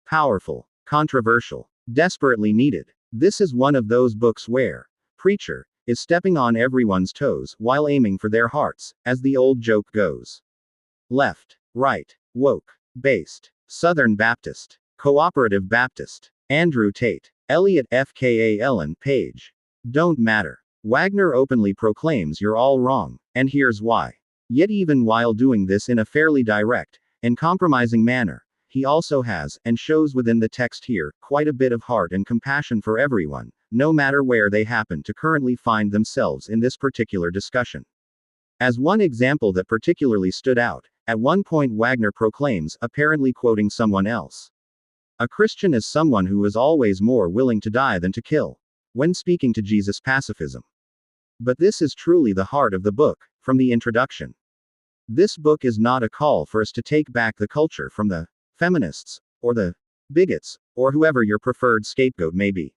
Powerful, controversial, desperately needed. This is one of those books where preacher is stepping on everyone's toes while aiming for their hearts, as the old joke goes. Left, right, woke, based, Southern Baptist, Cooperative Baptist, Andrew Tate, Elliot FKA Ellen Page. Don't matter. Wagner openly proclaims you're all wrong, and here's why. Yet even while doing this in a fairly direct and compromising manner, he also has, and shows within the text here, quite a bit of heart and compassion for everyone, no matter where they happen to currently find themselves in this particular discussion. As one example that particularly stood out, at one point Wagner proclaims, apparently quoting someone else, "A Christian is someone who is always more willing to die than to kill," when speaking to Jesus' pacifism. But this is truly the heart of the book, from the introduction. This book is not a call for us to take back the culture from the feminists, or the bigots, or whoever your preferred scapegoat may be.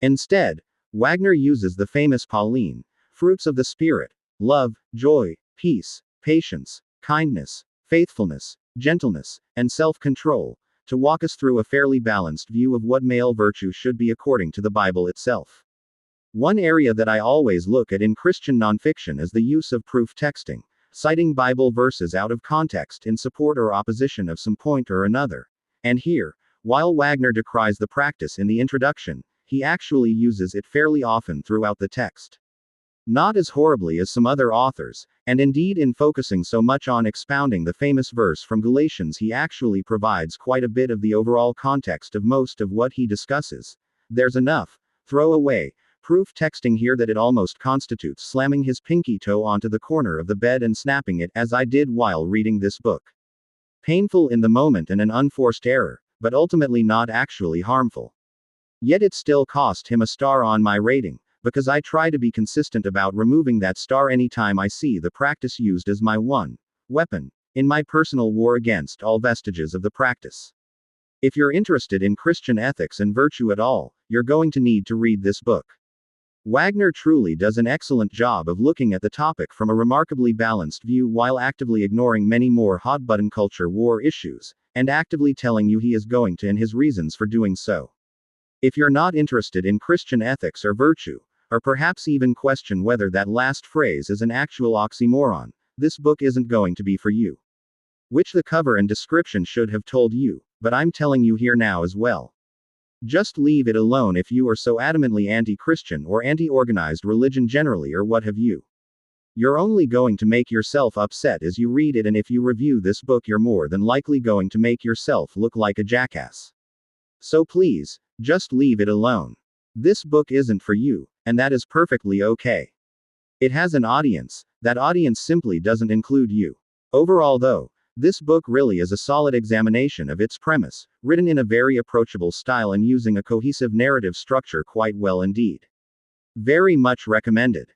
Instead, Wagner uses the famous Pauline fruits of the Spirit: love, joy, peace, patience, kindness, faithfulness, gentleness, and self-control, to walk us through a fairly balanced view of what male virtue should be according to the Bible itself. One area that I always look at in Christian nonfiction is the use of proof texting, citing Bible verses out of context in support or opposition of some point or another. And here, while Wagner decries the practice in the introduction, he actually uses it fairly often throughout the text. Not as horribly as some other authors, and indeed in focusing so much on expounding the famous verse from Galatians, he actually provides quite a bit of the overall context of most of what he discusses. There's enough throwaway proof texting here that it almost constitutes slamming his pinky toe onto the corner of the bed and snapping it, as I did while reading this book. Painful in the moment and an unforced error, but ultimately not actually harmful. Yet it still cost him a star on my rating, because I try to be consistent about removing that star anytime I see the practice used as my one weapon in my personal war against all vestiges of the practice. If you're interested in Christian ethics and virtue at all, you're going to need to read this book. Wagner truly does an excellent job of looking at the topic from a remarkably balanced view while actively ignoring many more hot-button culture war issues, and actively telling you he is going to and his reasons for doing so. If you're not interested in Christian ethics or virtue, or perhaps even question whether that last phrase is an actual oxymoron, this book isn't going to be for you. Which the cover and description should have told you, but I'm telling you here now as well. Just leave it alone if you are so adamantly anti-Christian or anti-organized religion generally or what have you. You're only going to make yourself upset as you read it, and if you review this book you're more than likely going to make yourself look like a jackass. So please, just leave it alone. This book isn't for you, and that is perfectly okay. It has an audience, that audience simply doesn't include you. Overall though, this book really is a solid examination of its premise, written in a very approachable style and using a cohesive narrative structure quite well indeed. Very much recommended.